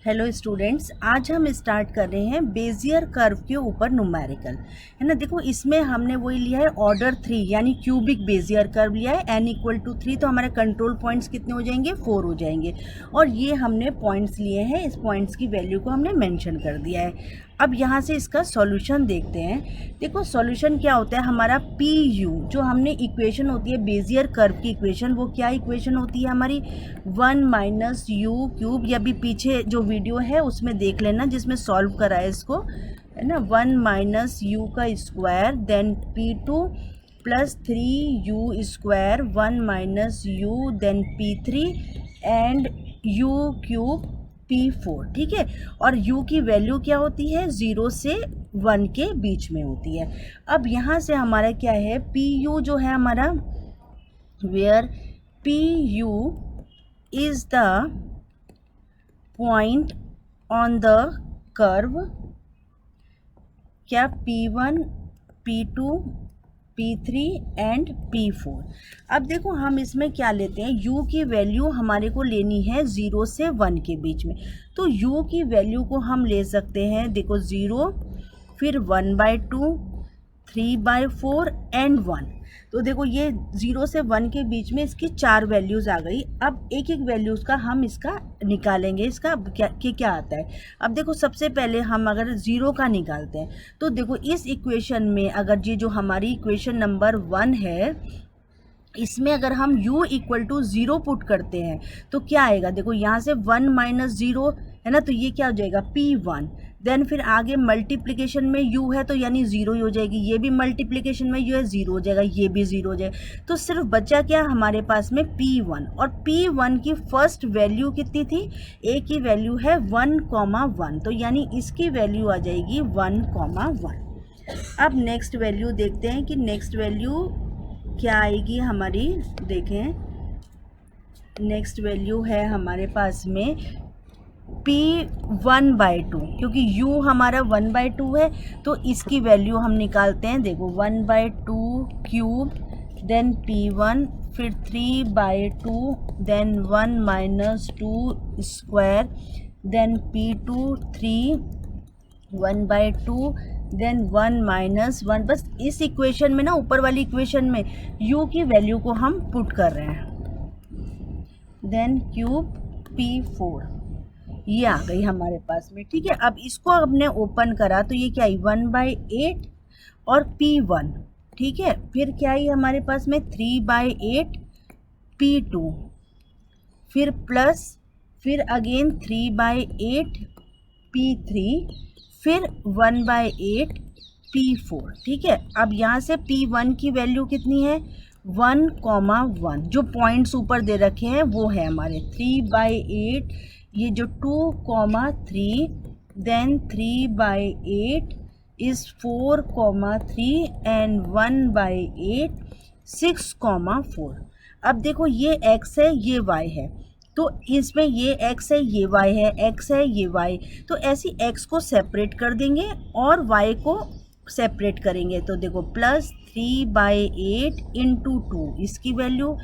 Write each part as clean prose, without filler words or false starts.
Hello students, आज हम start कर रहे हैं बेजियर कर्व के ऊपर न्यूमेरिकल, है ना। देखो इसमें हमने वही लिया है ऑर्डर 3 यानी क्यूबिक बेजियर कर्व लिया है n इक्वल टू 3। तो हमारे कंट्रोल पॉइंट्स कितने हो जाएंगे, 4 हो जाएंगे। और ये हमने पॉइंट्स लिए हैं, इस पॉइंट्स की वैल्यू को हमने मेंशन कर दिया है। अब यहाँ से इसका सॉल्यूशन देखते हैं। देखो सॉल्यूशन क्या होता है हमारा, पी यू जो हमने इक्वेशन होती है बेजियर कर्व की इक्वेशन, वो क्या इक्वेशन होती है हमारी 1 माइनस यू क्यूब। या भी पीछे जो वीडियो है उसमें देख लेना जिसमें सॉल्व करा है इसको, है ना। 1 माइनस यू का square then P2 plus 3u square 1 minus u then P3 and u cube P4, ठीक है। और u की वैल्यू क्या होती है, 0 से 1 के बीच में होती है। अब यहाँ से हमारा क्या है, Pu जो है हमारा, where Pu is the point on the curve, क्या P1, P2, P3 and P4। अब देखो हम इसमें क्या लेते हैं, u की वैल्यू हमारे को लेनी है 0 से 1 के बीच में। तो u की वैल्यू को हम ले सकते हैं, देखो 0, फिर 1/2, 3/4 एंड 1। तो देखो ये 0 से 1 के बीच में इसकी 4 वैल्यूज़ आ गई। अब एक एक वैल्यूज़ का हम इसका निकालेंगे, इसका क्या आता है। अब देखो सबसे पहले हम अगर 0 का निकालते हैं तो देखो इस इक्वेशन में अगर ये जो हमारी इक्वेशन नंबर 1 है, इसमें अगर हम u इक्वल टू 0 पुट करते हैं तो क्या आएगा, देखो यहाँ से 1 माइनस 0 है ना, तो ये क्या हो जाएगा P1। देन फिर आगे मल्टीप्लिकेशन में u है तो यानी 0 ही हो जाएगी, ये भी मल्टीप्लिकेशन में u है 0 हो जाएगा, ये भी 0 हो जाएगा। तो सिर्फ बचा क्या हमारे पास में P1, और P1 की फर्स्ट वैल्यू कितनी थी, a की वैल्यू है 1,1, तो यानी इसकी वैल्यू आ जाएगी 1,1। अब नेक्स्ट वैल्यू देखते हैं कि नेक्स्ट वैल्यू क्या आएगी हमारी। देखें नेक्स्ट वैल्यू है हमारे पास में P1/2, क्योंकि u हमारा 1/2 है तो इसकी वैल्यू हम निकालते हैं। देखो 1/2 क्यूब देन P1, फिर 3/2 then 1 minus 2 square then P2 3, 1/2 then 1 minus 1। बस इस इक्वेशन में ना, ऊपर वाली इक्वेशन में u की वैल्यू को हम पुट कर रहे हैं। देन क्यूब P4 ये आ गई हमारे पास में, ठीक है। अब इसको हमने ओपन करा तो ये क्या आई 1/8 और P1, ठीक है। फिर क्या आई हमारे पास में 3/8 P2, फिर प्लस, फिर अगेन 3/8 P3, फिर 1/8 P4, ठीक है। अब यहाँ से P1 की वैल्यू कितनी है 1,1, जो पॉइंट्स ऊपर दे रखे हैं वो है हमारे 3/8, ये जो 2,3 देन 3/8 इज 4,3 एंड 1/8 6,4। अब देखो ये x है ये y है, तो इसमें ये x है ये y है, x है ये y, तो ऐसी x को सेपरेट कर देंगे और y को सेपरेट करेंगे। तो देखो प्लस 3/8 इंटू 2 इसकी वैल्यू,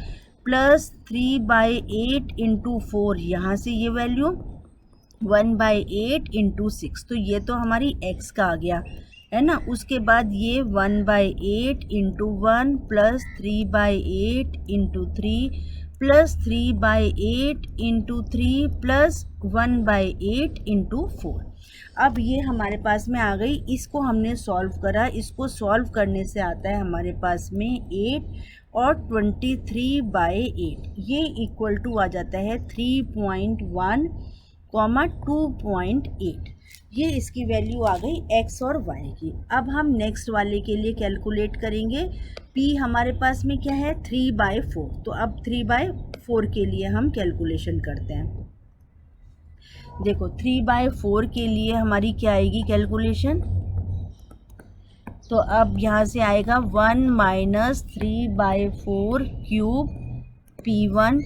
प्लस 3/8 इंटू 4 यहाँ से ये वैल्यू, 1/8 इंटू 6, तो ये तो हमारी x का आ गया, है ना। उसके बाद ये 1/8 into 1 plus 3/8 into 3 plus 3/8 into 3 plus 1/8 into 4। अब ये हमारे पास में आ गई, इसको हमने सॉल्व करा। इसको सॉल्व करने से आता है हमारे पास में 8 और 23/8, ये इक्वल टू आ जाता है 3.1, 2.8। ये इसकी वैल्यू आ गई x और y की। अब हम नेक्स्ट वाले के लिए कैलकुलेट करेंगे। p हमारे पास में क्या है 3/4, तो अब 3/4 के लिए हम कैलकुलेशन करते हैं। देखो 3/4 के लिए हमारी क्या आएगी कैलकुलेशन, तो अब यहाँ से आएगा 1 minus 3/4 cube P1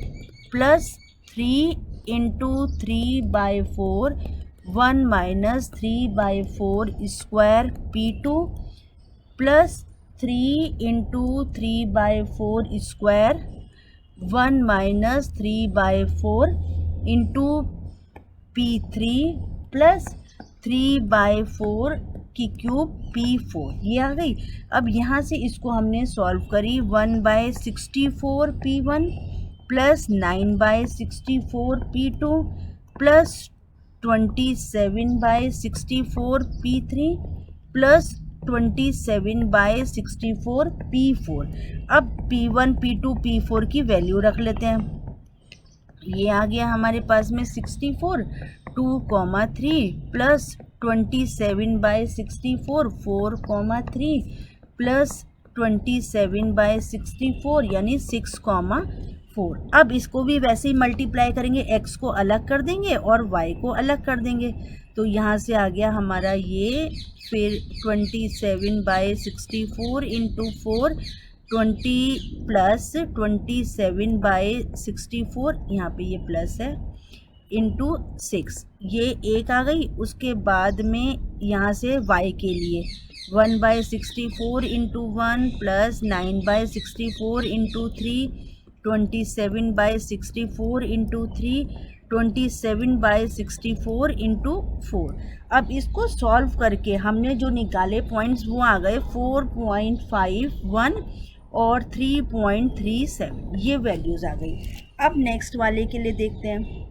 plus 3 into 3/4 1 minus 3/4 square P2 plus 3 into 3/4 square 1 minus 3/4 into P3 plus 3/4 की क्यूब P4, ये आ गई। अब यहाँ से इसको हमने सॉल्व करी, 1/64 P1 plus 9/64 P2 plus 27/64 P3 plus 27/64 P4। अब P1 P2 P4 की वैल्यू रख लेते हैं। ये आ गया हमारे पास में 64, 2,3 प्लस 27/64 4,3 प्लस 27/64 यानी 6,4। अब इसको भी वैसे ही मल्टीप्लाई करेंगे, x को अलग कर देंगे और y को अलग कर देंगे, तो यहाँ से आ गया हमारा ये, फिर 27/64 इंटू 4, 20 प्लस 27/64, यहाँ पे ये प्लस है, इंटू 6, ये एक आ गई। उसके बाद में यहाँ से y के लिए 1/64 into 1 plus 9/64 into 3, 27/64 into 3, 27/64 into 4। अब इसको सॉल्व करके हमने जो निकाले पॉइंट्स वो आ गए 4.51 और 3.37, ये वैल्यूज़ आ गई। अब नेक्स्ट वाले के लिए देखते हैं।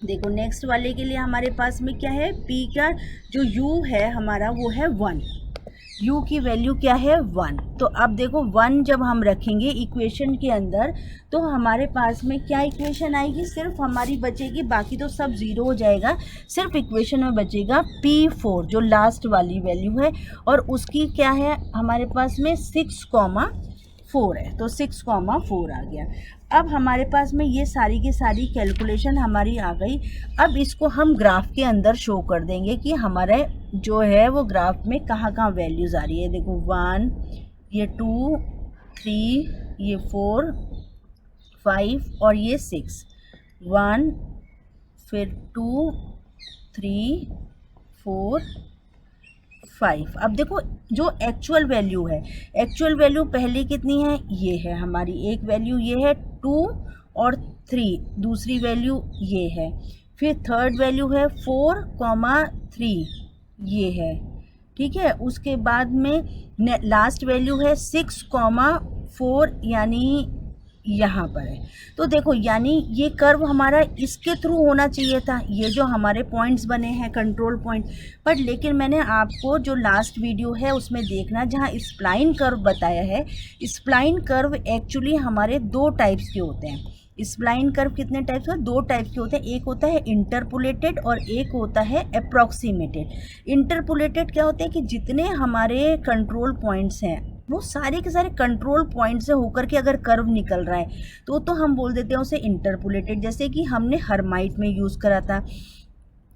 देखो नेक्स्ट वाले के लिए हमारे पास में क्या है, p का जो u है हमारा वो है 1, u की वैल्यू क्या है 1। तो अब देखो 1 जब हम रखेंगे इक्वेशन के अंदर तो हमारे पास में क्या इक्वेशन आएगी, सिर्फ हमारी बचेगी, बाकी तो सब ज़ीरो हो जाएगा, सिर्फ इक्वेशन में बचेगा P4 जो लास्ट वाली वैल्यू है, और उसकी क्या है हमारे पास में 6,4 है, तो 6,4 आ गया। अब हमारे पास में ये सारी की सारी कैलकुलेशन हमारी आ गई। अब इसको हम ग्राफ के अंदर शो कर देंगे कि हमारे जो है वो ग्राफ में कहाँ कहाँ वैल्यूज़ आ रही है। देखो 1, ये 2, 3, ये 4, 5 और ये 6, 1 फिर 2, 3, 4, 5। अब देखो जो एक्चुअल वैल्यू है, एक्चुअल वैल्यू पहले कितनी है, ये है हमारी एक वैल्यू, ये है 2 और 3, दूसरी वैल्यू ये है, फिर थर्ड वैल्यू है 4,3, ये है, ठीक है। उसके बाद में लास्ट वैल्यू है 6,4 यानी यहाँ पर है। तो देखो यानी ये कर्व हमारा इसके थ्रू होना चाहिए था, ये जो हमारे पॉइंट्स बने हैं कंट्रोल पॉइंट, बट लेकिन मैंने आपको जो लास्ट वीडियो है उसमें देखना जहाँ स्प्लाइन कर्व बताया है, स्प्लाइन कर्व एक्चुअली हमारे दो टाइप्स के होते हैं। स्प्लाइन कर्व कितने टाइप्स के, दो टाइप्स के होते हैं, एक होता है इंटरपोलेटेड और एक होता है अप्रॉक्सीमेटेड। इंटरपोलेटेड क्या होते हैं कि जितने हमारे कंट्रोल पॉइंट्स हैं वो सारे के सारे कंट्रोल पॉइंट से होकर के अगर कर्व निकल रहा है तो हम बोल देते हैं उसे इंटरपोलेटेड, जैसे कि हमने हर्माइट में यूज़ करा था।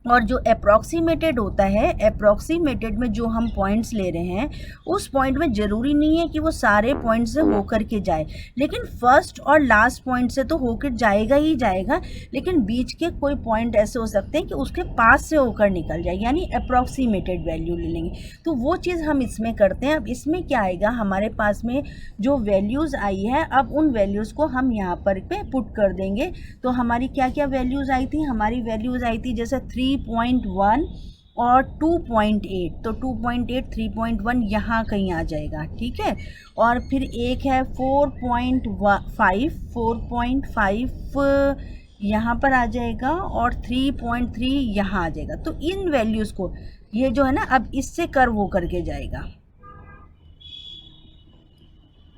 और जो अप्रॉक्सीमेटेड होता है, अप्रॉक्सीमेटेड में जो हम पॉइंट्स ले रहे हैं उस पॉइंट में ज़रूरी नहीं है कि वो सारे पॉइंट से होकर के जाए, लेकिन फर्स्ट और लास्ट पॉइंट से तो होकर जाएगा ही जाएगा, लेकिन बीच के कोई पॉइंट ऐसे हो सकते हैं कि उसके पास से होकर निकल जाए, यानी अप्रॉक्सीमेटेड वैल्यू ले लेंगे। तो वो चीज़ हम इसमें करते हैं। अब इसमें क्या आएगा, हमारे पास में जो वैल्यूज़ आई है अब उन वैल्यूज़ को हम यहाँ पर पे पुट कर देंगे। तो हमारी क्या क्या वैल्यूज़ आई थी, हमारी वैल्यूज़ आई थी जैसे 3.1 और 2.8, तो 2.8 3.1 यहाँ कहीं आ जाएगा, ठीक है। और फिर एक है 4.5 यहाँ पर आ जाएगा और 3.3 यहाँ आ जाएगा। तो इन वैल्यूज़ को ये जो है ना अब इससे कर्व होकर के जाएगा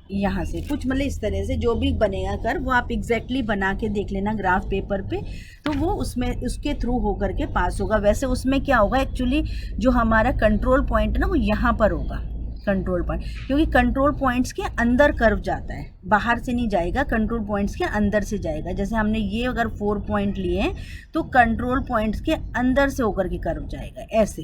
यहाँ से कुछ, मतलब इस तरह से जो भी बनेगा कर्व वो आप एग्जैक्टली बना के देख लेना ग्राफ पेपर पे, तो वो उसमें उसके थ्रू होकर के पास होगा। वैसे उसमें क्या होगा एक्चुअली जो हमारा कंट्रोल पॉइंट है ना वो यहाँ पर होगा कंट्रोल पॉइंट, क्योंकि कंट्रोल पॉइंट्स के अंदर कर्व जाता है, बाहर से नहीं जाएगा, कंट्रोल पॉइंट्स के अंदर से जाएगा। जैसे हमने ये अगर 4 पॉइंट लिए हैं तो कंट्रोल पॉइंट्स के अंदर से होकर के कर्व जाएगा ऐसे।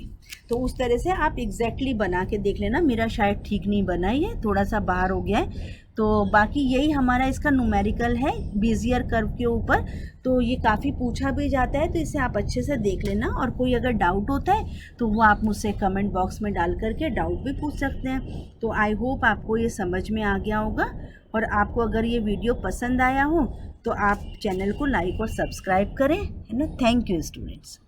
तो उस तरह से आप एग्जैक्टली बना के देख लेना। मेरा शायद ठीक नहीं बना, ये थोड़ा सा बाहर हो गया है। तो बाकी यही हमारा इसका न्यूमेरिकल है बेजियर कर्व के ऊपर। तो ये काफ़ी पूछा भी जाता है, तो इसे आप अच्छे से देख लेना। और कोई अगर डाउट होता है तो वो आप मुझसे कमेंट बॉक्स में डाल करके डाउट भी पूछ सकते हैं। तो आई होप आपको ये समझ में आ गया होगा। और आपको अगर ये वीडियो पसंद आया हो तो आप चैनल को लाइक और सब्सक्राइब करें, है ना। Thank you students.